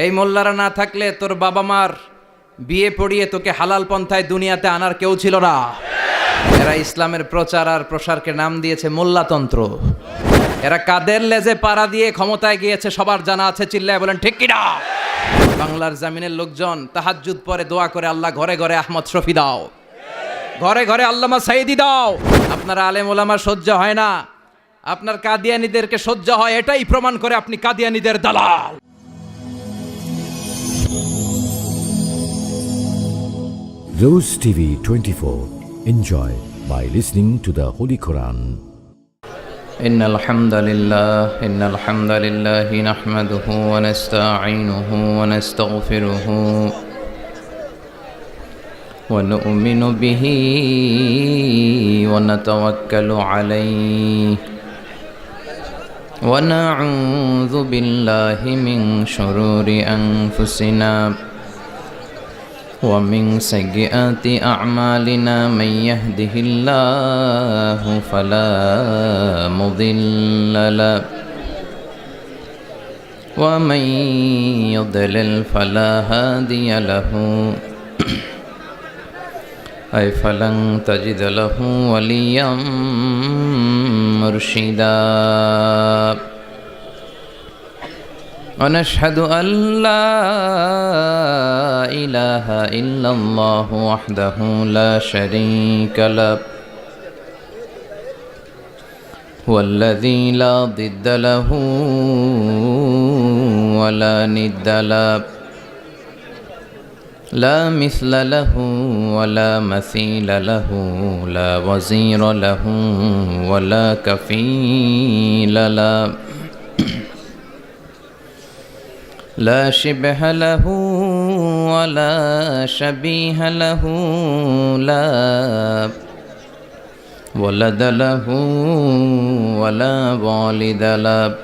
এই মোল্লারা না থাকলে তোর বাবা মার বিয়ে পড়িয়ে তোকে হালাল পন্থায় দুনিয়াতে আনার কেউ ছিল না। এরা ইসলামের প্রচার আর প্রসারকে নাম দিয়েছে মোল্লাতন্ত্র। এরা কাদের লেজে পাড়া দিয়ে ক্ষমতায় গিয়েছে সবার জানা আছে, চিল্লায় বলেন ঠিক কিনা। বাংলার জামিনের লোকজন তাহাজ্জুদ পরে দোয়া করে, আল্লাহ ঘরে ঘরে আহমদ শফি দাও, ঘরে ঘরে আল্লামা সাইদি দাও। আপনার আলেম ওলামা সহ্য হয় না, আপনার কাদিয়ানীদেরকে সহ্য হয়, এটাই প্রমাণ করে আপনি কাদিয়ানীদের দালাল। Rose TV 24. Enjoy by listening to the Holy Quran. إن الحمد لله نحمده ونستعينه ونستغفره ونؤمن به ونتوكل عليه ونعوذ بالله من شرور أنفسنا ومن سيئات أعمالنا من يهده الله فلا مضل له ومن يضلل فلا هادي له أي فلن تجد له وليا مرشدا ونشهد أن لا إله إلا الله وحده لا شريك له هو الذي لا ضد له ولا ند له لا مثل له ولا مثيل له لا وزير له ولا كفيل له لا شبه له ولا شبيه له لا ولد له ولا والد له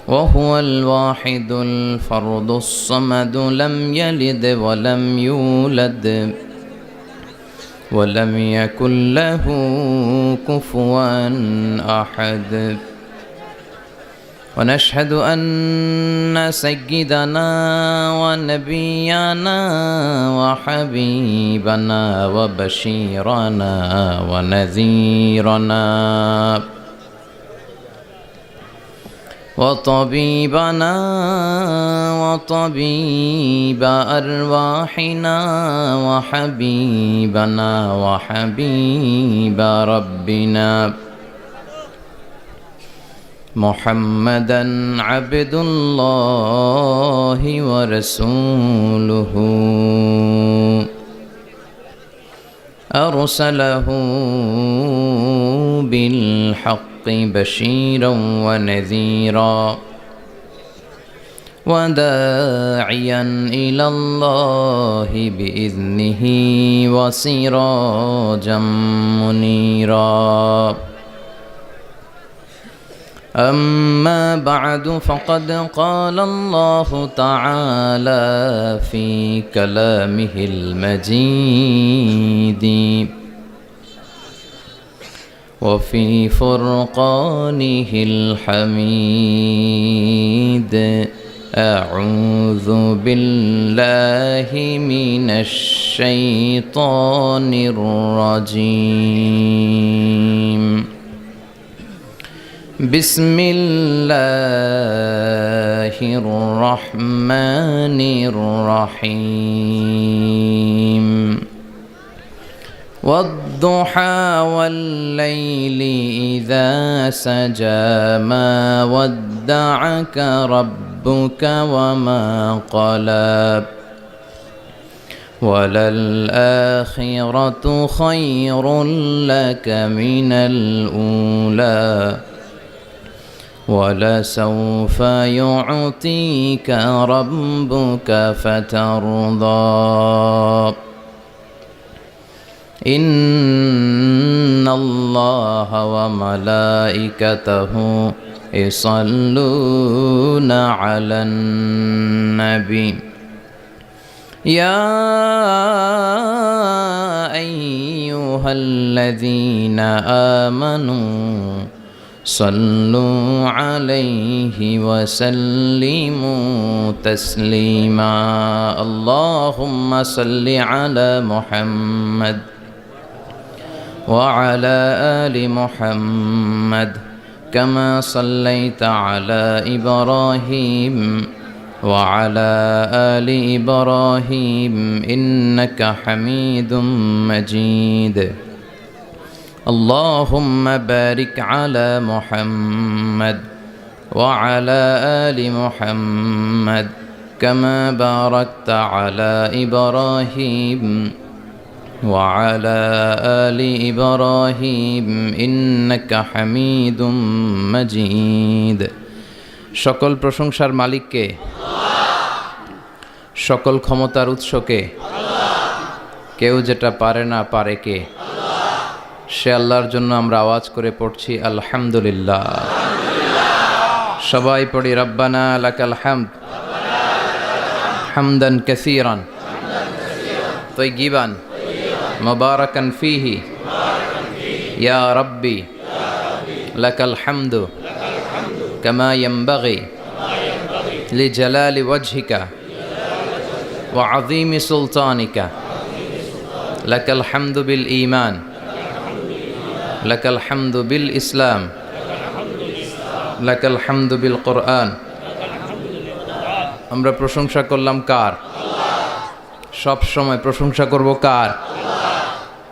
وهو الواحد الفرد الصمد لم يلد ولم يولد ولم يكن له كفوا أحد ونشهد أن سيدنا ونبينا وحبيبنا وبشيرنا ونذيرنا وطبيبنا وطبيب أرواحنا وحبيبنا وحبيب ربنا محمدا عبد الله ورسوله أرسله بالحق بشيرا ونذيرا وداعيا إلى الله بإذنه وسراجا منيرا أما بعد فقد قال الله تعالى في كلامه المجيد وفي فرقانه الحميد أعوذ بالله من الشيطان الرجيم بسم الله الرحمن الرحيم والضحى والليل إذا سجى ما ودعك ربك وما قلى وللآخرة خير لك من الأولى ولسوف يعطيك ربك فترضى إن الله وملائكته يصلون على النبي يا أيها الذين آمنوا صلوا عليه وسلموا تسليما اللهم صل على محمد وعلى آل محمد كما صليت على إبراهيم وعلى آل إبراهيم إنك حميد مجيد اللهم بارك على محمد وعلى آل محمد كما باركت على إبراهيم وعلى آل إبراهيم إنك حميد مجيد সকল প্রশংসার মালিককে সকল ক্ষমতার উৎসকে কেউ যেটা পারে না পারে কে সে আল্লাহর জন্য আমরা আওয়াজ করে পড়ছি আলহামদুলিল্লাহ সবাই পড়ি রব্বানা লাকাল হামদ হামদান কাসীরান তাইয়িবান মুবারাকান ফীহি ইয়া রাব্বি লাকাল হামদু কামা ইয়ানবাগি লিজালালি ওয়াজহিকা ওয়া আযীমি সুলতানিকা লাকাল হামদু বিল ঈমান লাকাল হামদু বিল ইসলাম লাকাল হামদু বিল কোরআন আমরা প্রশংসা করলাম কার সব সময় প্রশংসা করব কার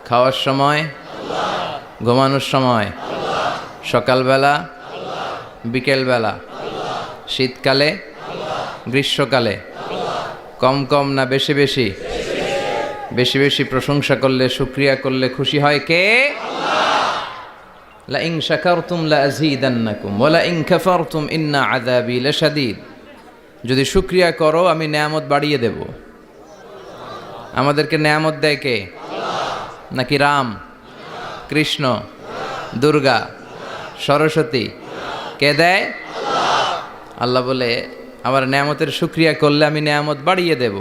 খাওয়ার সময় ঘুমানোর সময় সকালবেলা বিকেলবেলা শীতকালে গ্রীষ্মকালে কম কম না বেশি বেশি বেশি বেশি প্রশংসা করলে শুকরিয়া করলে খুশি হয় কে লা ইন শাকারতুম লা আযীদান্নাকুম ওয়া লা ইন কাফারতুম ইন্না আযাবি লাশাদীদ যদি শুকরিয়া করো আমি নেয়ামত বাড়িয়ে দেব আমাদেরকে নেয়ামত দেয় কে নাকি রাম কৃষ্ণ দুর্গা সরস্বতী কে দেয় আল্লাহ বলে আমার নেয়ামতের শুকরিয়া করলে আমি নেয়ামত বাড়িয়ে দেব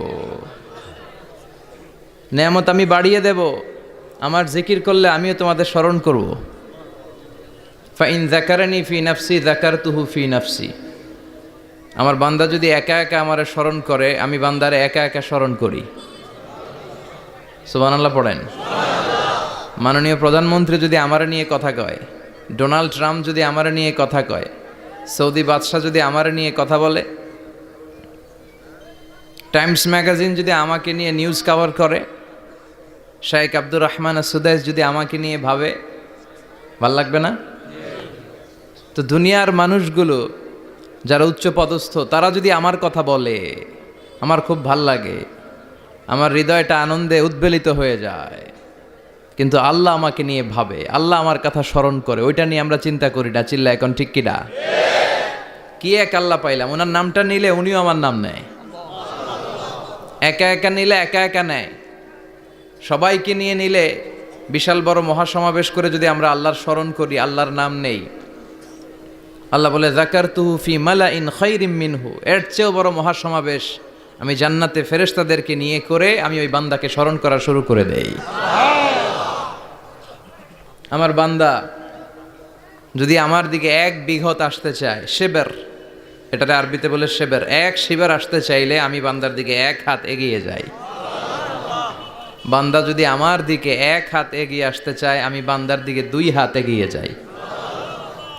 নেয়ামত আমি বাড়িয়ে দেব আমার জিকির করলে আমিও তোমাদের স্মরণ করব ফাইন যাকারানি ফি নাফসি যাকারতুহু ফি নাফসি আমার বান্দা যদি একা একা আমারে স্মরণ করে আমি বান্দারে একা একা স্মরণ করি সুবহানাল্লাহ পড়েন মাননীয় প্রধানমন্ত্রী যদি আমারে নিয়ে কথা কয় ডোনাল্ড ট্রাম্প যদি আমারে নিয়ে কথা কয় সৌদি বাদশাহ যদি আমারে নিয়ে কথা বলে টাইমস ম্যাগাজিন যদি আমাকে নিয়ে নিউজ কভার করে শেখ আব্দুর রহমান সুদাইস যদি আমাকে নিয়ে ভাবে ভাল লাগবে না তো দুনিয়ার মানুষগুলো যারা উচ্চ পদস্থ তারা যদি আমার কথা বলে আমার খুব ভাল লাগে আমার হৃদয়টা আনন্দে উদ্বেলিত হয়ে যায় কিন্তু আল্লাহ আমাকে নিয়ে ভাবে আল্লাহ আমার কথা স্মরণ করে ওইটা নিয়ে আমরা চিন্তা করি না চিল্লা এখন ঠিক কিনা কি এক আল্লাহ পাইলাম ওনার নামটা নিলে উনিও আমার নাম নেয় একা একা নিলে একা একা নেয় সবাইকে নিয়ে নিলে বিশাল বড় মহাসমাবেশ করে যদি আমরা আল্লাহর স্মরণ করি আল্লাহর নাম নেই আল্লাহ বলে যাকারতুহু ফি মালাইন খায়রিম মিনহু এর চেয়েও বড় মহাসমাবেশ আমি জান্নাতে ফেরেশতাদেরকে নিয়ে করে আমি ওই বান্দাকে স্মরণ করা শুরু করে দেই আমার বান্দা যদি আমার দিকে এক বিঘত আসতে চায় শেবের এটাতে আরবিতে বলে শেবের এক শিবের আসতে চাইলে আমি বান্দার দিকে এক হাত এগিয়ে যাই বান্দা যদি আমার দিকে এক হাত এগিয়ে আসতে চায় আমি বান্দার দিকে দুই হাত এগিয়ে যাই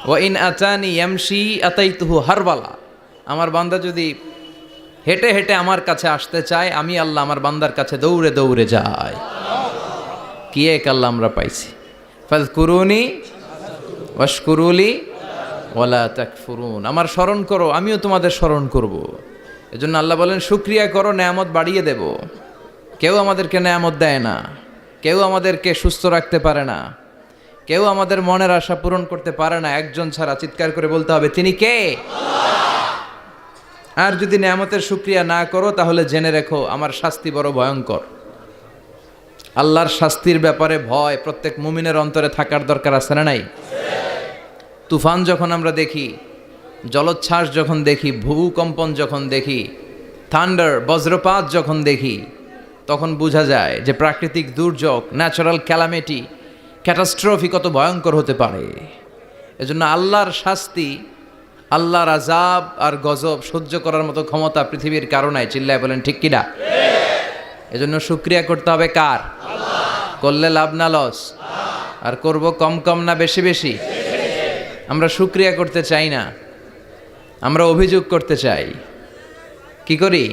ওয়া ইন আতানি ইয়ামশি আতাইতুহু হারবালা আমার বান্দা যদি হেঁটে হেঁটে আমার কাছে আসতে চায় আমি আল্লাহ আমার বান্দার কাছে দৌড়ে দৌড়ে যাই কি এক আল্লাহ আমরা পাইছি ফাযকুরুনি ওয়াশকুরুলি ওয়ালা তাকফুরুন আমার স্মরণ করো আমিও তোমাদের স্মরণ করব এজন্য আল্লাহ বলেন শুকরিয়া করো নেয়ামত বাড়িয়ে দেব কেউ আমাদেরকে নেয়ামত দেয় না কেউ আমাদেরকে সুস্থ রাখতে পারে না কেউ আমাদের মনের আশা পূরণ করতে পারে না একজন ছাড়া চিৎকার করে বলতে হবে তিনি কে আর যদি নেয়ামতের শুকরিয়া না করো তাহলে জেনে রেখো আমার শাস্তি বড় ভয়ঙ্কর আল্লাহর শাস্তির ব্যাপারে ভয় প্রত্যেক মুমিনের অন্তরে থাকার দরকার আছে না নাই তুফান যখন আমরা দেখি জলোচ্ছ্বাস যখন দেখি ভূকম্পন যখন দেখি থান্ডার বজ্রপাত যখন দেখি তখন বোঝা যায় যে প্রাকৃতিক দুর্যোগ ন্যাচারাল ক্যালামিটি ক্যাটাস্ট্রফি কত ভয়ঙ্কর হতে পারে এজন্য আল্লাহর শাস্তি, আল্লাহর আযাব আর গজব সহ্য করার মতো ক্ষমতা পৃথিবীর কারো নাই। চিল্লায় বলেন ঠিক কিনা? এজন্য শুকরিয়া করতে হবে কার? করলে লাভ না লস? আর করব কম কম না বেশি বেশি? আমরা শুকরিয়া করতে চাই না, আমরা অভিযোগ করতে চাই। কি করি?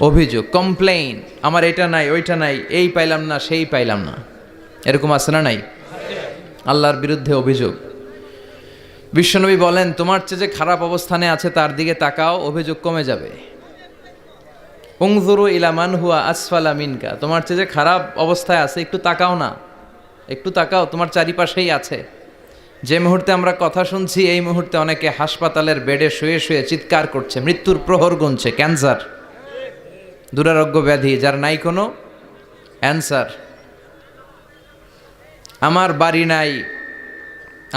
অভিযোগ, কমপ্লেইন। আমার এটা নাই, ওইটা নাই, এই পাইলাম না, সেই পাইলাম না, এরকম আছে না নাই? আল্লাহর বিরুদ্ধে অভিযোগ। বিশ্বনবী বলেন, তোমার চেয়ে যে খারাপ অবস্থানে আছে তার দিকে তাকাও, অভিযোগ কমে যাবে। উনজুরু ইলা মান হুয়া আসফালা মিনকা, তোমার চেয়ে যে খারাপ অবস্থায় আছে একটু তাকাও না, একটু তাকাও, তোমার চারিপাশেই আছে। যে মুহূর্তে আমরা কথা শুনছি এই মুহূর্তে অনেকে হাসপাতালের বেডে শুয়ে শুয়ে চিৎকার করছে, মৃত্যুর প্রহর গুনছে। ক্যান্সার, দুরারোগ্য ব্যাধি যার নাই কোনো অ্যান্সার। আমার বাড়ি নাই,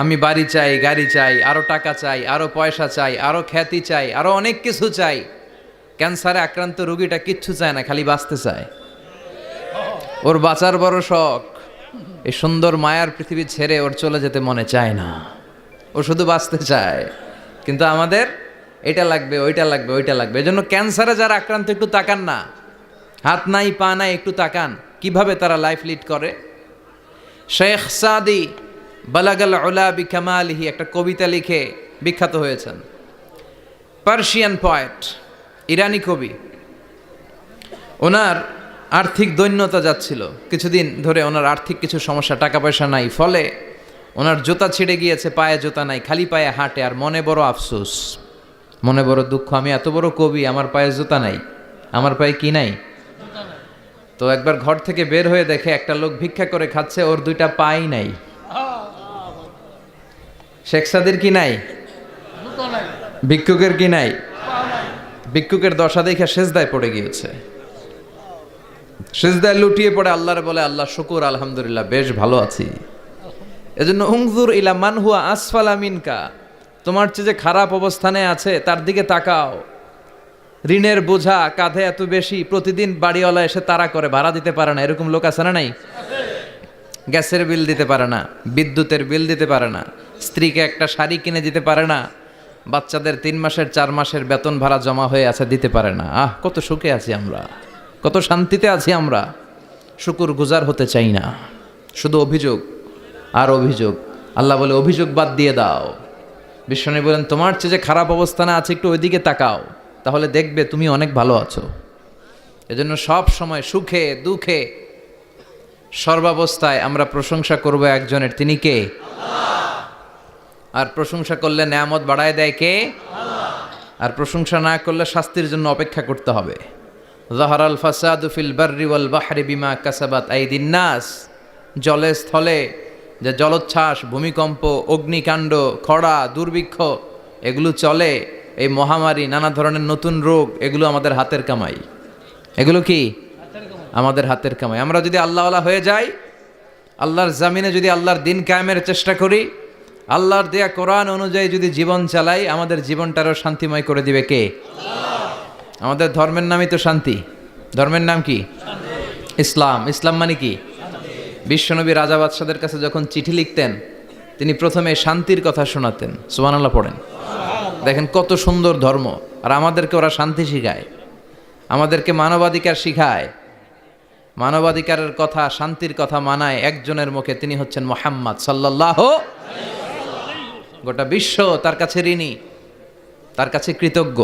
আমি বাড়ি চাই, গাড়ি চাই, আরো টাকা চাই, আরো পয়সা চাই, আরো খ্যাতি চাই, আরো অনেক কিছু চাই। ক্যান্সারে আক্রান্ত রোগীটা কিচ্ছু চায় না, খালি বাঁচতে চায়। ওর বাঁচার বড় শখ, এই সুন্দর মায়ার পৃথিবী ছেড়ে ওর চলে যেতে মনে চায় না, ও শুধু বাঁচতে চায়। কিন্তু আমাদের এটা লাগবে, ওইটা লাগবে, ওইটা লাগবে। এজন্য ক্যান্সারে যারা আক্রান্ত একটু তাকান না, হাত নাই পা নাই, একটু তাকান কিভাবে তারা লাইফ লিড করে। শেখ সাদি বালাগাল উলা বিকামালিহি একটা কবিতা লিখে বিখ্যাত হয়েছেন। পার্সিয়ান পয়েট, ইরানি কবি। ওনার আর্থিক দৈন্যতা যাচ্ছিল, কিছুদিন ধরে ওনার আর্থিক কিছু সমস্যা, টাকা পয়সা নাই, ফলে ওনার জুতা ছিঁড়ে গিয়েছে, পায়ে জুতা নাই, খালি পায়ে হাঁটে। আর মনে বড় আফসোস, মনে বড় দুঃখ, আমি এত বড় কবি, আমার পায়ে জুতা নাই, আমার পায়ে কি নাই। তো একবার ঘর থেকে বের হয়ে দেখে একটা লোক ভিক্ষা করে খাচ্ছে, ওর দুইটা পাই নাই। শেখ সাদির কি নাই? ভিক্ষুকের কি নাই? ভিক্ষুকের দশা দেখে সেজদায় পড়ে গিয়েছে, সেজদায় লুটিয়ে পড়ে আল্লাহরে বলে, আল্লাহ শুকুর, আলহামদুলিল্লাহ বেশ ভালো আছি। এজন্য উনজুর ইলা মান হুয়া আসফালা মিনকা, তোমার চেয়ে যে খারাপ অবস্থানে আছে তার দিকে তাকাও। ঋণের বোঝা কাঁধে এত বেশি, প্রতিদিন বাড়িওয়ালা এসে তাড়া করে, ভাড়া দিতে পারে না, এরকম লোক আছে না নাই? গ্যাসের বিল দিতে পারে না, বিদ্যুতের বিল দিতে পারে না, স্ত্রীকে একটা শাড়ি কিনে দিতে পারে না, বাচ্চাদের 3 মাসের 4 মাসের বেতন ভাড়া জমা হয়ে আছে, দিতে পারে না। কত সুখে আছি আমরা, কত শান্তিতে আছি আমরা, শুকুর গুজার হতে চাই না, শুধু অভিযোগ আর অভিযোগ। আল্লাহ বলে অভিযোগ বাদ দিয়ে দাও। বিশ্বনবী বলেন, তোমার চেয়ে যে খারাপ অবস্থানে আছে একটু ওইদিকে তাকাও, তাহলে দেখবে তুমি অনেক ভালো আছো। এজন্য সব সময় সুখে দুঃখে সর্বাবস্থায় আমরা প্রশংসা করব একজনের, তিনি কে? আর প্রশংসা করলে নেয়ামত বাড়ায় দেয় কে? আর প্রশংসা না করলে শাস্তির জন্য অপেক্ষা করতে হবে। যাহারাল ফাসাদু ফিল বাররি ওয়াল বাহরি বিমা কাসাবাত আইদিন নাস, জলে স্থলে যে জলোচ্ছ্বাস, ভূমিকম্প, অগ্নিকাণ্ড, খরা, দুর্ভিক্ষ এগুলো চলে, এই মহামারী, নানা ধরনের নতুন রোগ, এগুলো আমাদের হাতের কামাই। এগুলো কি আমাদের হাতের কামাই। আমরা যদি আল্লাহওয়ালা হয়ে যাই, আল্লাহর জামিনে যদি আল্লাহর দিন কায়েমের চেষ্টা করি, আল্লাহর দেয়া কোরআন অনুযায়ী যদি জীবন চালাই, আমাদের জীবনটারও শান্তিময় করে দিবে কে? আমাদের ধর্মের নামই তো শান্তি। ধর্মের নাম কি? ইসলাম। ইসলাম মানে কি? বিশ্বনবী রাজা বাদশাদের কাছে যখন চিঠি লিখতেন, তিনি প্রথমে শান্তির কথা শোনাতেন। সুবহানাল্লাহ পড়েন। দেখেন কত সুন্দর ধর্ম। আর আমাদেরকে ওরা শান্তি শিখায়, আমাদেরকে মানবাধিকার শিখায়, মানবাধিকারের কথা, শান্তির কথা মানায় একজনের মুখে, তিনি হচ্ছেন মুহাম্মদ সাল্লাল্লাহু। গোটা বিশ্ব তার কাছে ঋণী, তার কাছে কৃতজ্ঞ।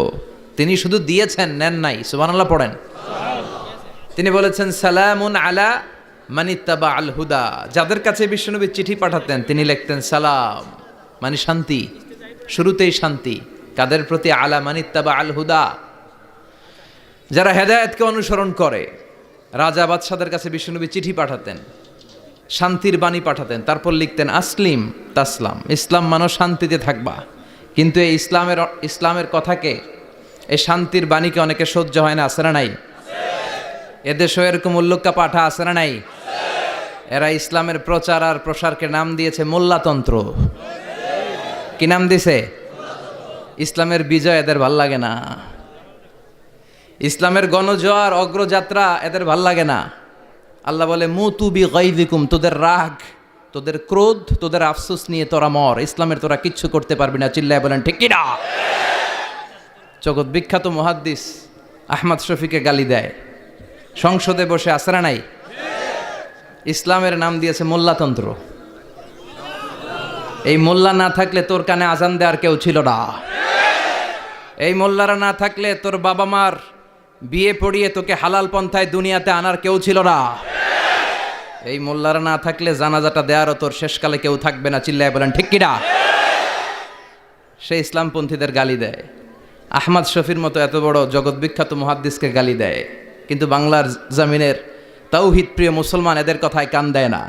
তিনি শুধু দিয়েছেন, নেন নাই। সুবহানাল্লাহ পড়েন। তিনি বলেছেন, সালামুন আলা মানিত্তাবা আল হুদা। যাদের কাছে বিশ্বনবী চিঠি পাঠাতেন তিনি লিখতেন সালাম, মানে শান্তি, শুরুতেই শান্তি। কাদের প্রতি? আলা মানিত্তাবা আল হুদা, যারা হেদায়েতকে অনুসরণ করে। রাজা বাদশাদের কাছে বিশ্বনবী চিঠি পাঠাতেন, শান্তির বাণী পাঠাতেন, তারপর লিখতেন আসলিম তাসলাম, ইসলাম মানো শান্তিতে থাকবা। কিন্তু এই ইসলামের কথাকে, এই শান্তির বাণীকে অনেকে সহ্য হয় না, আছে না নাই? এদেশেও এরকম উল্লুক্কা পাঠা আছে না নাই? এরা ইসলামের প্রচার আর প্রসারকে নাম দিয়েছে মোল্লাতন্ত্র। কি নাম দিছে? ইসলামের বিজয় এদের ভাল লাগে না, ইসলামের গণজোয়ার অগ্রযাত্রা এদের ভাল লাগে না। আল্লাহ বলে মুতু বি গাইযিকুম, তোদের রাগ তোদের ক্রোধ, তোদের আফসোস নিয়ে তোরা মর, ইসলামের তোরা কিচ্ছু করতে পারবি না। চিল্লায় বলেন ঠিক কিনা? জগৎ বিখ্যাত মুহাদ্দিস আহমদ শফিকে গালি দেয়, সংসদে বসে আসরা নাই। ইসলামের নাম দিয়েছে মোল্লাতন্ত্র। এই মোল্লা না থাকলে তোর কানে আজান দেওয়ার কেউ ছিল না। এই মোল্লারা না থাকলে তোর বাবা মার বিয়ে পড়িয়ে তোকে হালাল পন্থায় দুনিয়াতে আনার কেউ ছিল না। এই মোল্লারা না থাকলে জানাজাটা দেওয়ারও তোর শেষকালে কেউ থাকবে না। চিল্লায় বলেন ঠিক কিনা? সে ইসলামপন্থীদের গালি দেয়, আহমদ শফির মতো এত বড় জগৎ বিখ্যাত মুহাদ্দিসকে গালি দেয়, কিন্তু বাংলার জমিনের তাওহীদ প্রিয় মুসলমান এদের কথায় কান দেয় না।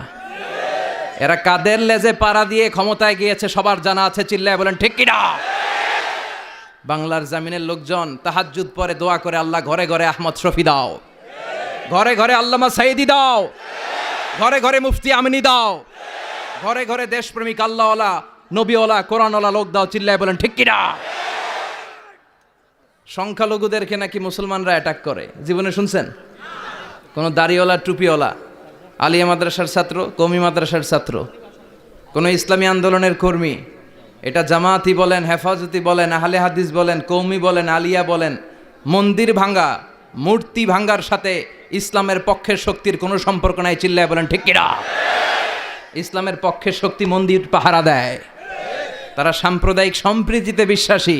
এরা কাদের লেজে পাড়া দিয়ে ক্ষমতায় গিয়েছে সবার জানা আছে। চিল্লায় বলেন ঠিক কিনা? বাংলার জমিনের লোকজন তাহাজ্জুদ পরে দোয়া করে, আল্লাহ ঘরে ঘরে আহমদ শফি দাও, ঘরে ঘরে আল্লামা সাইদি দাও, ঘরে ঘরে মুফতি আমিনী দাও, ঘরে ঘরে দেশপ্রেমিক আল্লাহওয়ালা নবীওয়ালা কোরআনওয়ালা লোক দাও। চিল্লায় বলেন ঠিক কিনা? সংখ্যালঘুদেরকে নাকি মুসলমানরা অ্যাটাক করে, জীবনে শুনছেন? কোনো দাড়িওয়ালা টুপিওয়ালা আলিয়া মাদ্রাসার ছাত্র, কওমি মাদ্রাসার ছাত্র, কোনো ইসলামী আন্দোলনের কর্মী, এটা জামাতি বলেন, হেফাজতি বলেন, আহলে হাদিস বলেন, কওমি বলেন, আলিয়া বলেন, মন্দির ভাঙ্গা মূর্তি ভাঙ্গার সাথে ইসলামের পক্ষের শক্তির কোনো সম্পর্ক নাই। চিল্লায় বলেন ঠিক কিনা? ইসলামের পক্ষের শক্তি মন্দির পাহারা দেয়। তারা সাম্প্রদায়িক সম্প্রীতিতে বিশ্বাসী,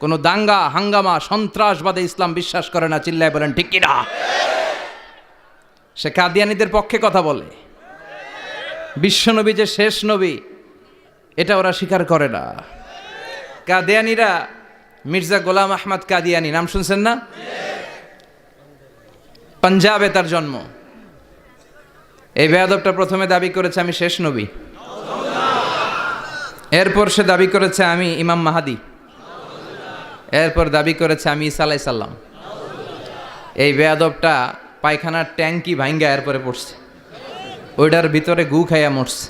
কোনো দাঙ্গা হাঙ্গামা সন্ত্রাসবাদে ইসলাম বিশ্বাস করে না। চিল্লায় বলেন ঠিক কিনা? সে কাদিয়ানীদের পক্ষে কথা বলে, বিশ্বনবী যে শেষ নবী এটা ওরা স্বীকার করে না। কাদিয়ানীরা মির্জা গোলাম আহমদ কাদিয়ানী নাম শুনছেন না? পাঞ্জাবে তার জন্ম। এই বেয়াদবটা প্রথমে দাবি করেছে আমি শেষ নবী, এরপর সে দাবি করেছে আমি ইমাম মাহাদি, এরপর দাবি করেছে আমি ঈসা আলাইহিস সালাম। এই বেয়াদবটা পায়খানার ট্যাঙ্কি ভাঙ্গা এরপরে পড়ছে, ওইটার ভিতরে গু খাইয়া মরছে।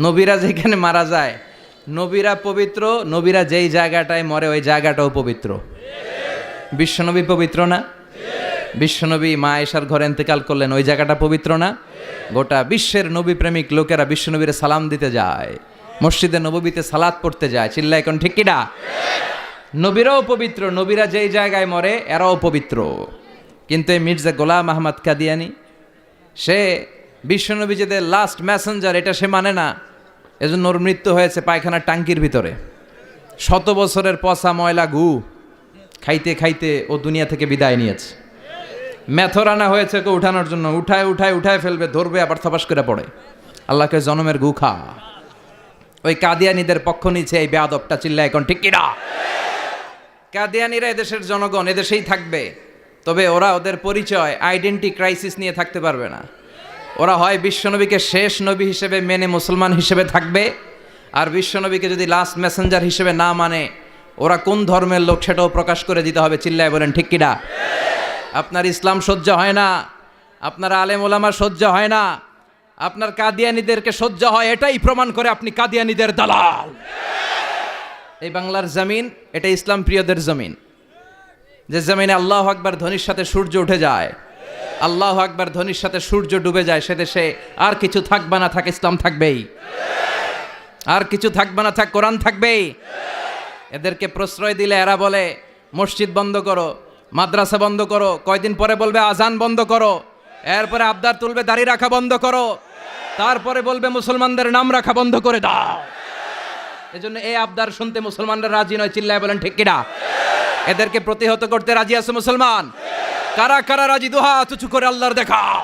নবীরা যেখানে মারা যায়, নবীরা পবিত্র, নবীরা যেই জায়গাটায় মরে ওই জায়গাটাও পবিত্র। বিশ্বনবী পবিত্র না? বিশ্বনবী মা আয়েশার ঘরে ইন্তেকাল করলেন, ওই জায়গাটা পবিত্র না? গোটা বিশ্বের নবী প্রেমিক লোকেরা বিশ্বনবীরে সালাম দিতে যায়, মসজিদে নববীতে সালাত পড়তে যায়। চিল্লায় এখন ঠিক কিনা? নবীরাও পবিত্র, নবীরা যেই জায়গায় মরে এরাও পবিত্র। কিন্তু এই মির্জা গোলাম আহমদ কাদিয়ানী সে বিশ্বনবী যে লাস্ট মেসেঞ্জার এটা সে মানে না, এজন্য ওর মৃত্যু হয়েছে পায়খানার টাঙ্কির ভিতরে। 100 বছরের পচা ময়লা গু খাইতে খাইতে ও দুনিয়া থেকে বিদায় নিয়েছে। মেথর আনা হয়েছে ওকে উঠানোর জন্য, উঠায় ফেলবে, ধরবে, আবার থপাস করে পড়ে। আল্লাহকে জনমের গু খা। ওই কাদিয়ানীদের পক্ষ নিচ্ছে এই বেয়াদবটা। চিল্লায় এখন ঠিক কিনা? কাদিয়ানীরা এদেশের জনগণ, এদেশেই থাকবে, তবে ওরা ওদের পরিচয় আইডেন্টি ক্রাইসিস নিয়ে থাকতে পারবে না। ওরা হয় বিশ্বনবীকে শেষ নবী হিসেবে মেনে মুসলমান হিসেবে থাকবে, আর বিশ্বনবীকে যদি লাস্ট মেসেঞ্জার হিসেবে না মানে ওরা কোন ধর্মের লোক সেটাও প্রকাশ করে দিতে হবে। চিল্লায় বলেন ঠিক কিনা? আপনার ইসলাম সহ্য হয় না, আপনার আলেম ওলামা সহ্য হয় না, আপনার কাদিয়ানীদেরকে সহ্য হয়, এটাই প্রমাণ করে আপনি কাদিয়ানীদের দালাল। এই বাংলার জমিন এটা ইসলাম প্রিয়দের জমিন, যে জমিনে আল্লাহু আকবার ধ্বনির সাথে সূর্য উঠে যায়, আল্লাহু আকবার ধ্বনির সাথে সূর্য ডুবে যায়, সে দেশে আর কিছু থাকবে না থাক ইসলাম থাকবেই, আর কিছু থাকবে না থাক কোরআন থাকবেই। এদেরকে প্রশ্রয় দিলে এরা বলে মসজিদ বন্ধ করো, মাদ্রাসা বন্ধ করো, কয়দিন পরে বলবে আজান বন্ধ করো, এরপরে আবদার তুলবে দাড়ি রাখা বন্ধ করো, তারপরে বলবে মুসলমানদের নাম রাখা বন্ধ করে দাও। এজন্য এই আবদার শুনতে মুসলমানরা রাজি নয়। চিল্লায় বলেন ঠিক কিনা? এদেরকে প্রতিহত করতে রাজি আছে মুসলমান? কারা কারা রাজি? দুহাত উঁচু করে আল্লাহর দেখাও।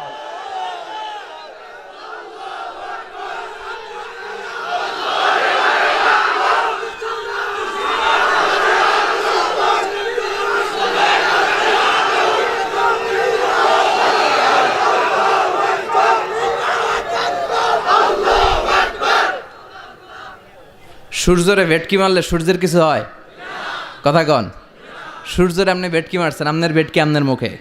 সূর্যরে ভেটকি মারলে সূর্যের কিছু হয়? কথা কন। সূর্যের আপনি ভেটকি মারছেন, আপনার ভেটকি আপনার মুখে।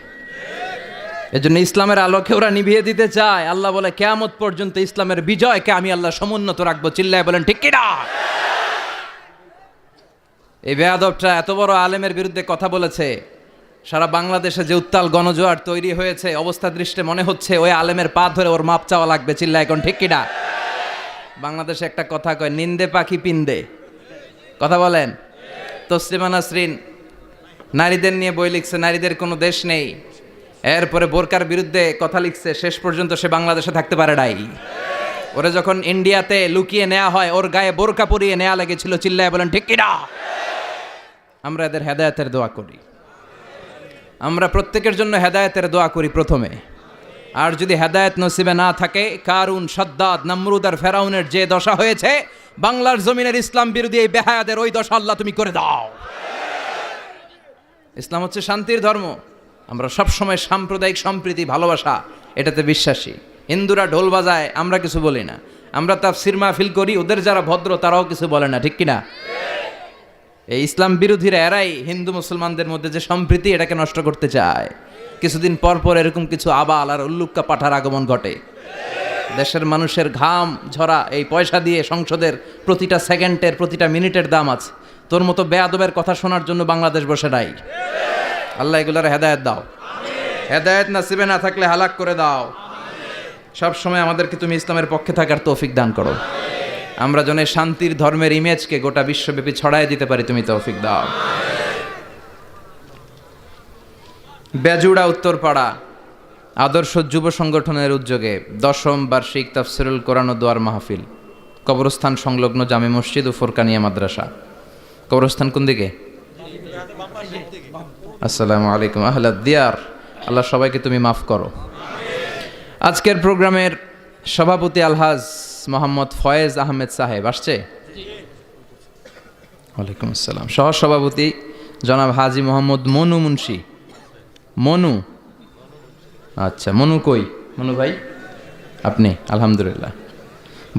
এজন্য ইসলামের আলোকে ওরা নিভিয়ে দিতে চায়। আল্লাহ বলে কিয়ামত পর্যন্ত ইসলামের বিজয়কে আমি আল্লাহ সমুন্নত রাখবো। চিল্লায় বলেন ঠিক কিনা? এই বেয়াদবটা এত বড় আলেমের বিরুদ্ধে কথা বলেছে, সারা বাংলাদেশে যে উত্তাল গণজোয়ার তৈরি হয়েছে, অবস্থা দৃষ্টে মনে হচ্ছে ওই আলেমের পা ধরে ওর মাপ চাওয়া লাগবে। চিল্লা এখন ঠিক কিনা? বাংলাদেশে একটা কথা কয়, নিন্দে পাখি পিন্দে। কথা বলেন। তসলিমা নাসরিন নারীদের নিয়ে বই লিখছে, নারীদের কোনো দেশ নেই। এরপরে বোরকার বিরুদ্ধে কথা লিখছে, শেষ পর্যন্ত সে বাংলাদেশে থাকতে পারে নাই। ওরে যখন ইন্ডিয়াতে লুকিয়ে নেওয়া হয়, ওর গায়ে বোরকা পরিয়ে নেওয়া লেগেছিল। চিল্লায় বলেন ঠিক কিনা? আমরা এদের হেদায়েতের দোয়া করি। আমরা প্রত্যেকের জন্য হেদায়েতের দোয়া করি প্রথমে। আর যদি হেদায়েত নসিবে না থাকে, কারুন, সাদ্দাদ, নমরুদ আর ফেরাউনের যে দশা হয়েছে, বাংলার জমিনের ইসলাম বিরোধী এই বেহায়াদের ওই দশা আল্লাহ তুমি করে দাও। ইসলাম হচ্ছে শান্তির ধর্ম। আমরা সবসময় সাম্প্রদায়িক সম্প্রীতি, ভালোবাসা এটাতে বিশ্বাসী। হিন্দুরা ঢোল বাজায়, আমরা কিছু বলি না। আমরা তাফসীর মাহফিল করি, ওদের যারা ভদ্র তারাও কিছু বলে না। ঠিক কিনা? এই ইসলাম বিরোধীরা এরাই হিন্দু মুসলমানদের মধ্যে যে সম্প্রীতি, এটাকে নষ্ট করতে চায়। কিছুদিন পর পর এরকম কিছু আবাল আর উল্লুক্কা পাঠার আগমন ঘটে। দেশের মানুষের ঘাম ঝরা এই পয়সা দিয়ে সংসদের প্রতিটা সেকেন্ডের, প্রতিটা মিনিটের দাম আছে। তোর মতো বেয়াদবের কথা শোনার জন্য বাংলাদেশ বসে নাই। আল্লাহ এগুলার হেদায়েত দাও। হেদায়েত নাসিবে না থাকলে হালাক করে দাও। সব সময় আমাদেরকে তুমি ইসলামের পক্ষে থাকার তৌফিক দান করো। আমরা যেন শান্তির ধর্মের ইমেজকে গোটা বিশ্বব্যাপী ছড়াই দিতে পারি, তুমি তৌফিক দাও। বেজুড়া উত্তরপাড়া আদর্শ যুব সংগঠনের উদ্যোগে 10ম বার্ষিক তাফসিরুল কোরআন ও দোয়ার মাহফিল, কবরস্থান সংলগ্ন জামে মসজিদ ও ফোরকানিয়া মাদ্রাসা। কবরস্থান কোন দিকে? আসসালামু আলাইকুম আহলাদ দিয়ার। আল্লাহ সবাইকে তুমি মাফ করো। আজকের প্রোগ্রামের সভাপতি আলহাজ মোহাম্মদ ফয়েজ আহমেদ সাহেব আসছে। ওয়ালাইকুম আসসালাম। সহ সভাপতি জনাব হাজি মোহাম্মদ মনু মুন্সি। মনু, আচ্ছা মনু কই? মনু ভাই আপনি? আলহামদুলিল্লাহ।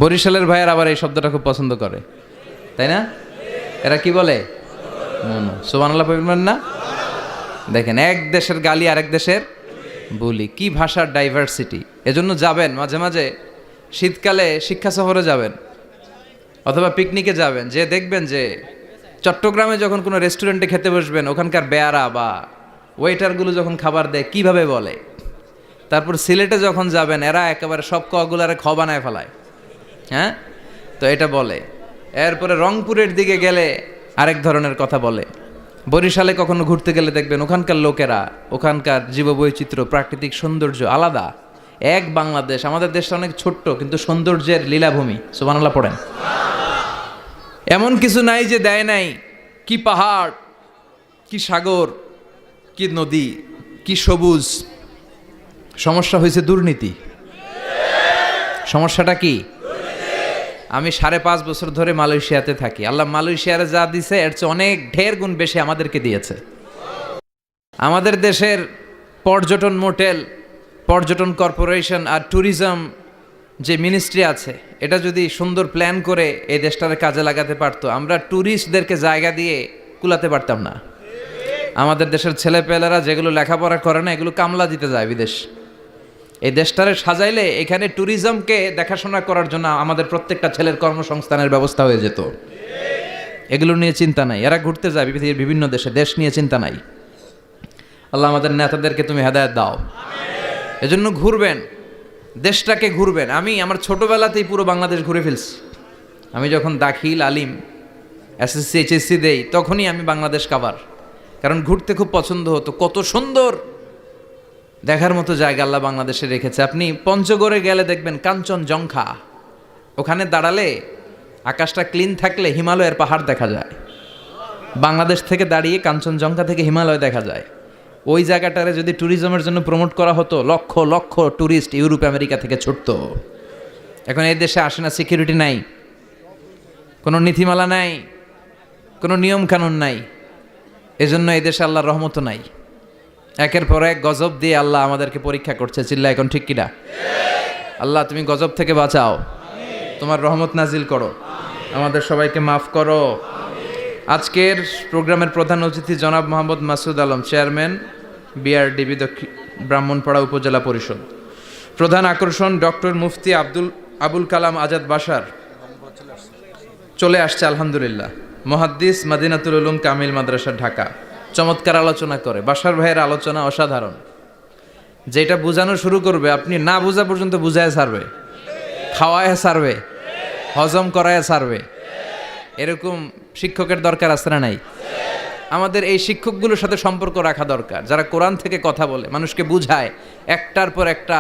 বরিশালের ভাইয়ের আবার এই শব্দটা খুব পছন্দ করে, তাই না? এরা কি বলে? মনু। সুবহানাল্লাহ বলবেন না? দেখেন, এক দেশের গালি আরেক দেশের বলি, কি ভাষার ডাইভার্সিটি। এজন্য যাবেন মাঝে মাঝে শীতকালে শিক্ষা সফরে যাবেন অথবা পিকনিকে যাবেন, যে দেখবেন যে চট্টগ্রামে যখন কোনো রেস্টুরেন্টে খেতে বসবেন, ওখানকার বেয়ারা বা ওয়েটারগুলো যখন খাবার দেয় কিভাবে বলে। তারপর সিলেটে যখন যাবেন, এরা একেবারে সব কগুলারে খ বানায় ফেলায়। হ্যাঁ, তো এটা বলে। এরপরে রংপুরের দিকে গেলে আরেক ধরনের কথা বলে। বরিশালে কখনো ঘুরতে গেলে দেখবেন ওখানকার লোকেরা, ওখানকার জীববৈচিত্র্য, প্রাকৃতিক সৌন্দর্য আলাদা। এক বাংলাদেশ, আমাদের দেশটা অনেক ছোট্ট কিন্তু সৌন্দর্যের লীলাভূমি। সুবহানাল্লাহ পড়েন। এমন কিছু নাই যে দেয় নাই। কি পাহাড়, কি সাগর, কি নদী, কি সবুজ। সমস্যা হয়েছে দুর্নীতি। সমস্যাটা কি? আমি 5.5 বছর ধরে মালয়েশিয়াতে থাকি। আল্লাহ মালয়েশিয়ার যা দিছে এর চেয়ে অনেক ঢের গুণ বেশি আমাদেরকে দিয়েছে। আমাদের দেশের পর্যটন মোটেল, পর্যটন কর্পোরেশন আর ট্যুরিজম যে মিনিস্ট্রি আছে, এটা যদি সুন্দর প্ল্যান করে এই দেশটার কাজে লাগাতে পারতো, আমরা ট্যুরিস্টদেরকে জায়গা দিয়ে কুলাতে পারতাম না। আমাদের দেশের ছেলেপেলেরা যেগুলো লেখাপড়া করে না, এগুলো কামলা দিতে যায় বিদেশ। এই দেশটারে সাজাইলে এখানে ট্যুরিজমকে দেখাশোনা করার জন্য আমাদের প্রত্যেকটা ছেলের কর্মসংস্থানের ব্যবস্থা হয়ে যেত। এগুলো নিয়ে চিন্তা নাই। এরা ঘুরতে যায় পৃথিবীর বিভিন্ন দেশে, দেশ নিয়ে চিন্তা নাই। আল্লাহ আমাদের নেতাদেরকে তুমি হেদায়েত দাও। এজন্য ঘুরবেন, দেশটাকে ঘুরবেন। আমি আমার ছোটবেলাতেই পুরো বাংলাদেশ ঘুরে ফেলছি। আমি যখন দাখিল, আলিম, এসএসসি, এইচএসসি দেই, তখনই আমি বাংলাদেশ কাভার। কারণ ঘুরতে খুব পছন্দ হতো। কত সুন্দর দেখার মতো জায়গা আল্লাহ বাংলাদেশে রেখেছে। আপনি পঞ্চগড়ে গেলে দেখবেন কাঞ্চনজঙ্ঘা, ওখানে দাঁড়ালে আকাশটা ক্লিন থাকলে হিমালয়ের পাহাড় দেখা যায়। বাংলাদেশ থেকে দাঁড়িয়ে কাঞ্চনজঙ্ঘা থেকে হিমালয় দেখা যায়। ওই জায়গাটারে যদি ট্যুরিজমের জন্য প্রমোট করা হতো, lakh lakh tourist Europe America থেকে ছুটতো। এখন এই দেশে আসে না, সিকিউরিটি নাই, কোনো নীতিমালা নাই, কোনো নিয়ম কানুন নাই। এজন্য এই দেশে আল্লাহর রহমত নাই। একের পর এক গজব দিয়ে আল্লাহ আমাদেরকে পরীক্ষা করছে। চিল্লা এখন ঠিক কিনা? আল্লাহ তুমি গজব থেকে বাঁচাও, তোমার রহমত নাজিল করো, আমাদের সবাইকে মাফ করো। আজকের প্রোগ্রামের প্রধান অতিথি জনাব মোহাম্মদ মাসুদ আলম, চেয়ারম্যান বিআরডিবি ব্রাহ্মণপাড়া উপজেলা পরিষদ। প্রধান আকর্ষণ ডক্টর মুফতি আবুল কালাম আজাদ বাশার চলে আসছে আলহামদুলিল্লাহ। মুহাদ্দিস মাদিনাতুল উলুম কামিল মাদ্রাসা ঢাকা। চমৎকার আলোচনা করে। বাশার ভাইয়ের আলোচনা অসাধারণ। যেটা বোঝানো শুরু করবে আপনি না বোঝা পর্যন্ত বুঝায় ছাড়বে, খাওয়ায় ছাড়বে, হজম করায় ছাড়বে। এরকম শিক্ষকের দরকার আছে না নাই? আমাদের এই শিক্ষকগুলোর সাথে সম্পর্ক রাখা দরকার, যারা কোরআন থেকে কথা বলে, মানুষকে বুঝায়, একটার পর একটা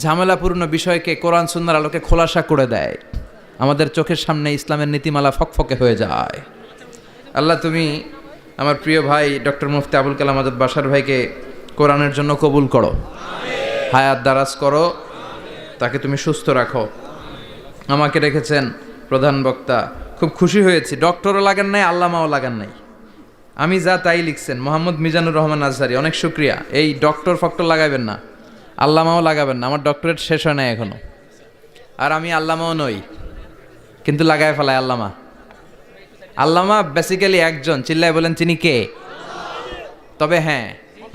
ঝামেলাপূর্ণ বিষয়কে কোরআন সুন্নাহর আলোকে খোলাসা করে দেয়। আমাদের চোখের সামনে ইসলামের নীতিমালা ফকফকে হয়ে যায়। আল্লাহ তুমি আমার প্রিয় ভাই ডক্টর মুফতি আবুল কালাম আজাদ বাশার ভাইকে কোরআনের জন্য কবুল করো, হায়াত দারাজ করো, তাকে তুমি সুস্থ রাখো। আমাকে রেখেছেন প্রধান বক্তা, খুব খুশি হয়েছি। ডক্টরও লাগান নাই, আল্লামাও লাগান নাই, আমি যা তাই লিখছেন। মোহাম্মদ মিজানুর রহমান আজহারি, অনেক শুক্রিয়া। এই ডক্টর ফক্টর লাগাবেন না, আল্লামাও লাগাবেন না। আমার ডক্টরেট শেষ হয় নাই এখনো, আর আমি আল্লামাও নই, কিন্তু লাগায় ফেলায় আল্লামা। আল্লামা বেসিক্যালি একজন, চিল্লায় বলেন তিনি কে? তবে হ্যাঁ,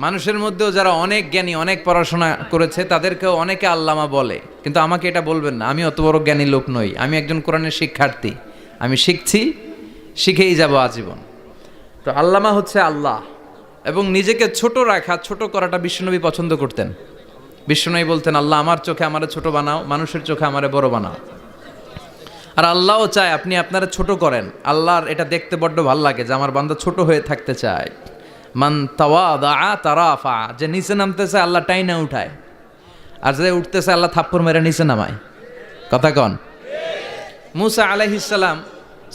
মানুষের মধ্যেও যারা অনেক জ্ঞানী, অনেক পড়াশোনা করেছে, তাদেরকেও অনেকে আল্লামা বলে, কিন্তু আমাকে এটা বলবেন না। আমি অত বড় জ্ঞানী লোক নই, আমি একজন কোরআনের শিক্ষার্থী। আমি শিখছি, শিখেই যাব আজীবন। তো আল্লামা হচ্ছে আল্লাহ। এবং নিজেকে ছোট রাখা, ছোট করাটা বিশ্বনবী পছন্দ করতেন। বিশ্বনবী বলতেন, আল্লাহ আমার চোখে আমারে ছোট বানাও, মানুষের চোখে আমারে বড় বানাও। আর আল্লাহও চায় আপনি আপনারা ছোট করেন। আল্লাহর এটা দেখতে বড্ড ভাল লাগে যে আমার বান্দা ছোট হয়ে থাকতে চায়। মান তাওয়াদা তারাফা, যে নিচে নামতেছে আল্লাহ টাইনা উঠায়, আর যে উঠতেছে আল্লাহ থাপ্পড় মেরে নিচে নামায়। কথা কন। মুসা আলাইহিস সালাম,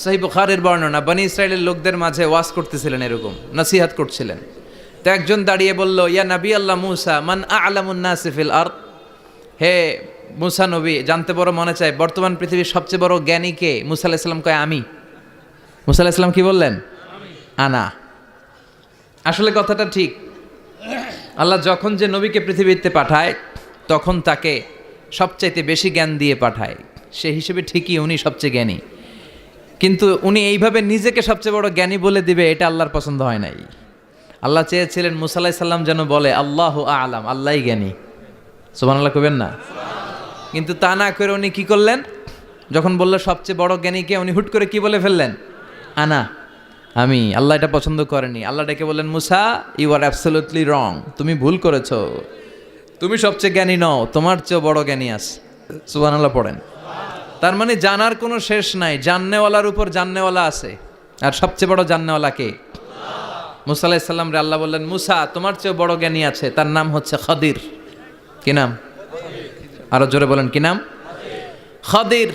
সহিহ বুখারীর বর্ণনা, বনি ইসরাইলের লোকদের মাঝে ওয়াজ করতেছিলেন, এরকম নসিহত করছিলেন। তো একজন দাঁড়িয়ে বলল, ইয়া নবী আল্লাহ মুসা, মান আ'লামুন নাসি ফিল আরদ। হে মুসা নবী, জানতে বড় মনে চায় বর্তমান পৃথিবীর সবচেয়ে বড় জ্ঞানী কে? মুসা আলাইহিস সালাম কয় আমি। মুসা আলাইহিস সালাম কি বললেন? আনা। আসলে কথাটা ঠিক। আল্লাহ যখন যে নবীকে পৃথিবীতে পাঠায়, তখন তাকে সবচাইতে বেশি জ্ঞান দিয়ে পাঠায়। সে হিসেবে ঠিকই উনি সবচেয়ে জ্ঞানী, কিন্তু উনি এইভাবে নিজেকে সবচেয়ে বড় জ্ঞানী বলে দিবে, এটা আল্লাহর পছন্দ হয় নাই। আল্লাহ চেয়েছিলেন মুসা আলাইহিস সালাম যেন বলে আল্লাহু আ'লাম, আল্লাহই জ্ঞানী। সুবহানাল্লাহ কইবেন না? কিন্তু তা না করে উনি কি করলেন? যখন বললো সবচেয়ে বড় জ্ঞানীকে, উনি হুট করে কি বলে ফেললেন? আনা, আমি। আল্লাহ এটা পছন্দ করেনি। আল্লাহ ডেকে বললেন, মুসা ইউ আর অ্যাবসলিউটলি রং, তুমি ভুল করেছো। তুমি সবচেয়ে জ্ঞানী নও, তোমার চেয়েও বড় জ্ঞানী আছে। সুবহানাল্লাহ পড়েন। তার মানে জানার কোনো শেষ নাই, জাননেওয়ালার উপর জাননেওয়ালা আছে। আর সবচেয়ে বড় জাননেওয়ালা কে? মুসা আলাইহিস সালাম রে আল্লাহ বললেন, মুসা তোমার চেয়েও বড় জ্ঞানী আছে, তার নাম হচ্ছে খাদির। কি নাম? আরো জোরে বলেন, কি নাম? খাদির।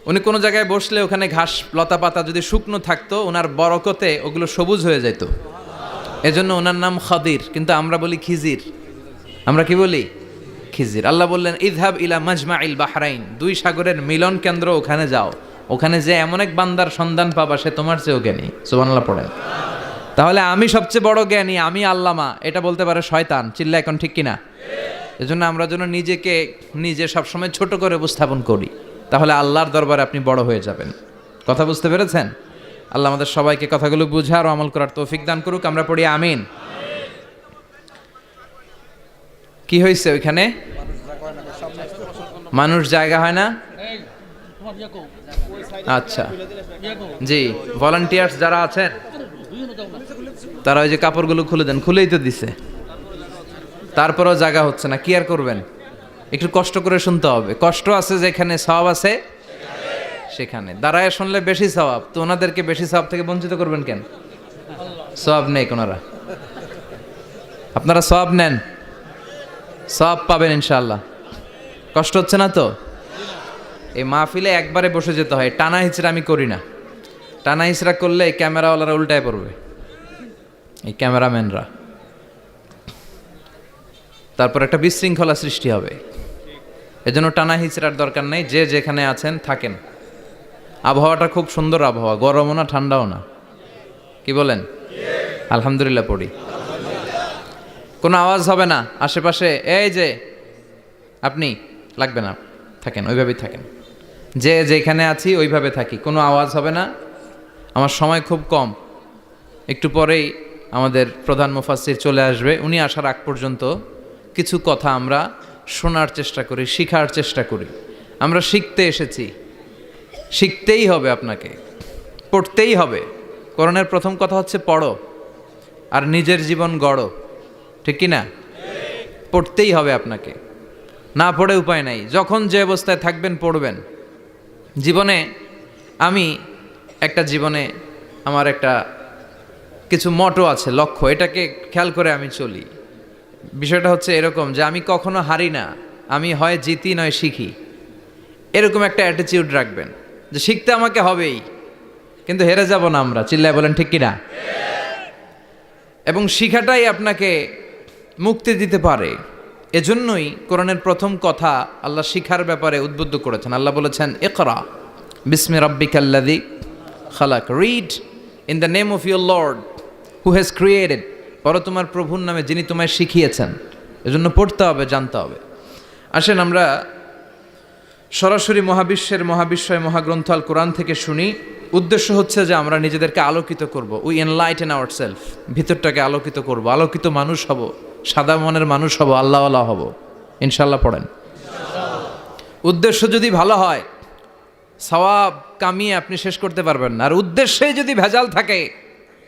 উনি কোনো জায়গায় বসলে ওখানে ঘাস লতা পাতা যদি শুকনো থাকতো, ওনার বরকতে ওগুলো সবুজ হয়ে যেত, এজন্য ওনার নাম খাদির। কিন্তু আমরা বলি খিজির। আমরা কি বলি? খিজির। আল্লাহ বললেন, ইযহাব ইলা মাজমাইল বাহরাইন, দুই সাগরের মিলন কেন্দ্র, ওখানে যাও। ওখানে যে এমন এক বান্দার সন্ধান পাবা, সে তোমার চেয়েও জ্ঞানী। সুবহানাল্লাহ পড়েন। তাহলে আমি সবচেয়ে বড় জ্ঞানী, আমি আল্লামা, এটা বলতে পারে শয়তান। চিল্লা এখন ঠিক কিনা? এজন্য আমরা যেন নিজেকে নিজে সবসময় ছোট করে উপস্থাপন করি, তাহলে আল্লাহর দরবারে আপনি বড় হয়ে যাবেন। কথা বুঝতে পেরেছেন? আল্লাহ আমাদের সবাইকে কথাগুলো বুঝার ও আমল করার তৌফিক দান করুক। আমরা পড়ি আমিন। কি হয়েছে ওইখানে? মানুষ জায়গা হয় না? আচ্ছা জি, ভলান্টিয়ার্স যারা আছেন তারা ওই যে কাপড়গুলো খুলে দেন। খুলেই তো দিছে, তারপরেও জায়গা হচ্ছে না। কি আর করবেন? একটু কষ্ট করে শুনতে হবে। কষ্ট আছে যেখানে, সওয়াব আছে সেখানে। দাঁড়ায় শুনলে বেশি সওয়াব, তো ওনাদেরকে বেশি সওয়াব থেকে বঞ্চিত করবেন কেন? সওয়াব নেই ওনারা, আপনারা সওয়াব নেন, সওয়াব পাবেন ইনশাআল্লাহ। কষ্ট হচ্ছে না তো? এই মাহফিলে একবারে বসে যেতে হয়। টানা হিচড়া আমি করি না। টানা হিচড়া করলে ক্যামেরাওয়ালারা উল্টায় পড়বে, এই ক্যামেরাম্যানরা। তারপর একটা বিশৃঙ্খলা সৃষ্টি হবে। এজন্য টানা হিচড়ার দরকার নেই। যে যেখানে আছেন থাকেন। আবহাওয়াটা খুব সুন্দর আবহাওয়া, গরমও না ঠান্ডাও না। কি বলেন? আলহামদুলিল্লাহ পড়ি। কোনো আওয়াজ হবে না আশেপাশে। এই যে আপনি, লাগবে না, থাকেন ওইভাবেই থাকেন। যে যেখানে আছি ওইভাবে থাকি, কোনো আওয়াজ হবে না। আমার সময় খুব কম, একটু পরেই আমাদের প্রধান মুফাসসির চলে আসবে। উনি আসার আগ পর্যন্ত কিছু কথা আমরা শোনার চেষ্টা করি, শিখার চেষ্টা করি। আমরা শিখতে এসেছি, শিখতেই হবে, আপনাকে পড়তেই হবে। কোরআনের প্রথম কথা হচ্ছে পড়ো। আর নিজের জীবন গড়ো, ঠিক কি না? পড়তেই হবে আপনাকে, না পড়ে উপায় নাই। যখন যে অবস্থায় থাকবেন পড়বেন। জীবনে আমি আমার একটা কিছু মটো আছে, লক্ষ্য, এটাকে খেয়াল করে আমি চলি। বিষয়টা হচ্ছে এরকম যে আমি কখনো হারি না, আমি হয় জিতি নয় শিখি, এরকম একটা অ্যাটিটিউড রাখবেন যে শিখতে আমাকে হবেই, কিন্তু হেরে যাব না আমরা। চিল্লায় বলেন ঠিক কিনা? এবং শিখাটাই আপনাকে মুক্তি দিতে পারে। এজন্যই কোরআনের প্রথম কথা আল্লাহ শিখার ব্যাপারে উদ্বুদ্ধ করেছেন। আল্লাহ বলেছেন, ইকরা বিসমি রাব্বিকাল্লাযী খালাক, read in the name of your lord who has created, পড়ো তোমার প্রভুর নামে যিনি তোমায় শিখিয়েছেন। এজন্য পড়তে হবে, জানতে হবে। আসেন আমরা সরাসরি মহাবিশ্বয় মহাগ্রন্থ আল কোরআন থেকে শুনি। উদ্দেশ্য হচ্ছে যে আমরা নিজেদেরকে আলোকিত করব, উই এনলাইটেন আওয়ারসেলফ, ভিতরটাকে আলোকিত করব, আলোকিত মানুষ হব, সাদা মনের মানুষ হব, আল্লাহওয়ালা হব ইনশাল্লাহ। পড়েন। উদ্দেশ্য যদি ভালো হয় সওয়াব কামিয়ে আপনি শেষ করতে পারবেন না, আর উদ্দেশ্যে যদি ভেজাল থাকে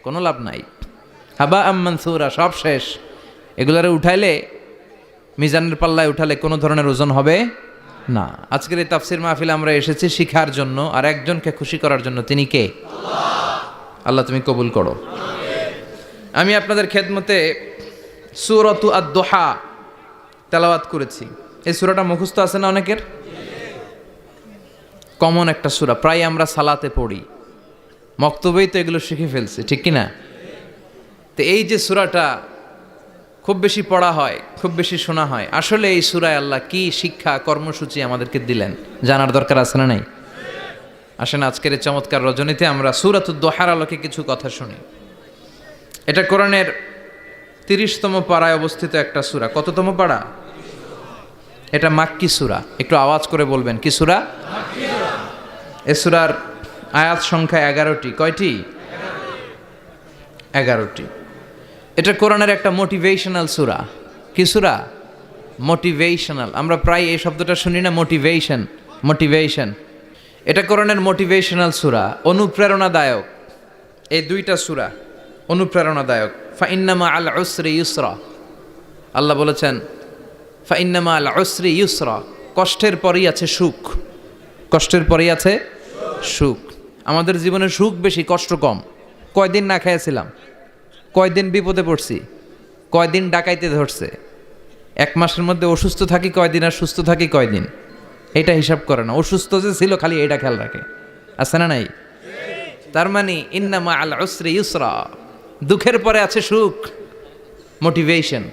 কোনো লাভ নাই। হাবা মানসুরা, সব শেষ। এগুলারে উঠাইলে, মিজানের পাল্লায় উঠালে কোনো ধরনের ওজন হবে না। আজকের এই তাফসির মাহফিলে আমরা এসেছি শিখার জন্য আর একজনকে খুশি করার জন্য। তিনি কে? আল্লাহ তুমি কবুল করো। আমি আপনাদের খেদমতে সূরাতু আদ-দুহা তেলাওয়াত করেছি। এই সূরাটা মুখস্থ আছে না অনেকের? কমন একটা সূরা, প্রায় আমরা সালাতে পড়ি, মক্তবেই তো এগুলো শিখে ফেলছি, ঠিক কি না? তো এই যে সূরাটা খুব বেশি পড়া হয়, খুব বেশি শোনা হয়, আসলে এই সূরায় আল্লাহ কি শিক্ষা কর্মসূচি আমাদেরকে দিলেন জানার দরকার আছে না নাই? আসেন আজকের এই চমৎকার রজনীতে আমরা সূরাতুদ দুহার আলোকে কিছু কথা শুনি। এটা কোরআনের 30তম পাড়ায় অবস্থিত একটা সূরা। কততম পাড়া? এটা মাক্কি সূরা। একটু আওয়াজ করে বলবেন, কি সূরা? এই সূরার আয়াত সংখ্যা 11টি। কয়টি? 11টি। এটা কোরআনের একটা মোটিভেশনাল সূরা। কি সূরা? মোটিভেশনাল। আমরা প্রায় এই শব্দটা শুনি না, মোটিভেশন। এটা কোরআনের মোটিভেশনাল সূরা, অনুপ্রেরণাদায়ক। এই দুইটা সূরা অনুপ্রেরণাদায়ক। ফাইন্নামা আল উসরি ইউসরা, আল্লাহ বলেছেন ফাইন্নামা আল উসরি ইউসরা, কষ্টের পরেই আছে সুখ, কষ্টের পরেই আছে সুখ। আমাদের জীবনে সুখ বেশি, কষ্ট কম। কয়দিন না খেয়েছিলাম, কয়দিন বিপদে পড়ছি, কয়দিন ডাকাইতে ধরছে, 1 মাসের মধ্যে অসুস্থ থাকি কয়দিন আর সুস্থ থাকি কয়দিন, এটা হিসাব করে না। অসুস্থ যে ছিল খালি এটা খেয়াল রাখে, আছে না নাই? তার মানে ইন্নামা আল উসরি ইউসরা, দুঃখের পরে আছে সুখ, মোটিভেশন।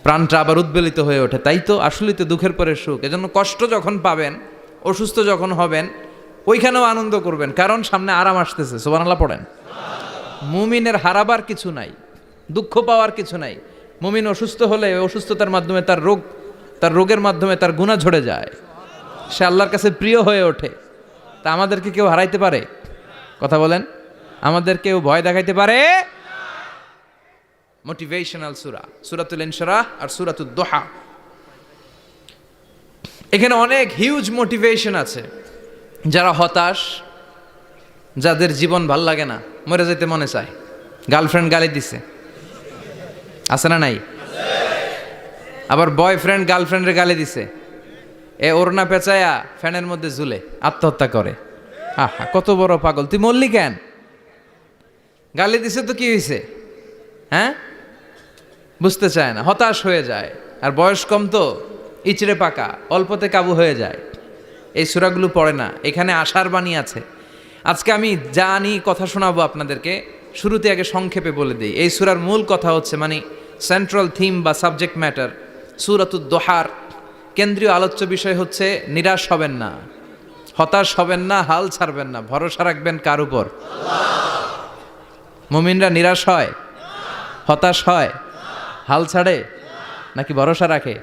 প্রাণটা আবার উদ্বেলিত হয়ে ওঠে, তাই তো আসলেই তো দুঃখের পরে সুখ। এজন্য কষ্ট যখন পাবেন, অসুস্থ যখন হবেন, ওইখানেও আনন্দ করবেন, কারণ সামনে আরাম আসতেছে। সুবহানাল্লাহ পড়েন। মুমিনের হারাবার কিছু নাই, দুঃখ পাওয়ার কিছু নাই। মুমিন অসুস্থ হলে অসুস্থতার মাধ্যমে তার রোগের মাধ্যমে তার গুনাহ ঝরে যায়, সে আল্লাহর কাছে প্রিয় হয়ে ওঠে। তা আমাদেরকে কেউ হারাইতে পারে? কথা বলেন, আমাদের কেউ ভয় দেখাইতে পারে? মোটিভেশনাল সূরা, সূরাতুল ইনশিরাহ আর সূরাতুদ দুহা। এখানে অনেক হিউজ মোটিভেশন আছে। যারা হতাশ, যাদের জীবন ভাল লাগে না, মরে যেতে মনে চায়, গার্লফ্রেন্ড গালি দিছে, আছে না নাই? আবার বয়ফ্রেন্ড গার্লফ্রেন্ডের গালি দিছে, এ ওড়না পেঁচায়া ফ্যানের মধ্যে ঝুলে আত্মহত্যা করে। আহা, কত বড় পাগল, তুই মরলি কেন? গালি দিছে তো কি হয়েছে? হ্যাঁ, বুঝতে চায় না, হতাশ হয়ে যায়। আর বয়স কম তো, ইচড়ে পাকা, অল্পতে কাবু হয়ে যায়। এই সূরাগুলো পড়ে না। এখানে আশার বাণী আছে। আজকে আমি জানি কথা শোনাবো আপনাদেরকে, শুরুতে আগে সংক্ষেপে বলে দিই। এই সূরার মূল কথা হচ্ছে, মানে সেন্ট্রাল থিম বা সাবজেক্ট ম্যাটার, সূরাতুদ দুহার কেন্দ্রীয় আলোচ্য বিষয় হচ্ছে নিরাশ হবেন না, হতাশ হবেন না, হাল ছাড়বেন না, ভরসা রাখবেন কার উপর? মুমিনরা নিরাশ হয়, হতাশ হয়, হাল ছাড়ে নাকি ভরসা রাখে?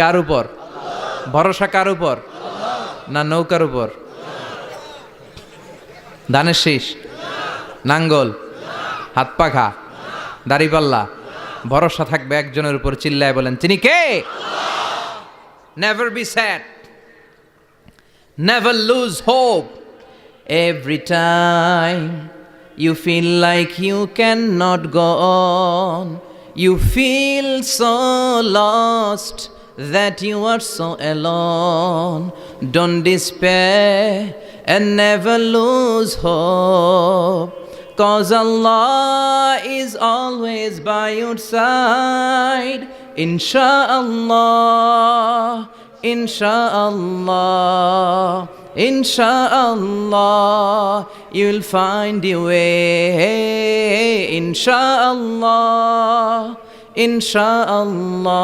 কার উপর ভরসা? কার উপর? না নৌকার উপর, ধানের শীষ, নাঙ্গল, হাত পাখা, দাড়িপাল্লা? ভরসা থাকবে একজনের উপর। চিল্লায় বলেন, তিনি কে? Never be sad, never lose hope. Every time You feel like you cannot go on. You feel so lost that you are so alone. Don't despair and never lose hope, 'cause Allah is always by your side. Insha'Allah, Insha'Allah, Insha'Allah, you'll find your way. Insha'Allah, Insha'Allah,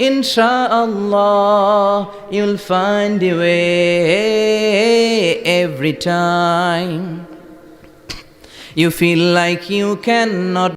Insha'Allah, you'll find your way. Every time you feel like you cannot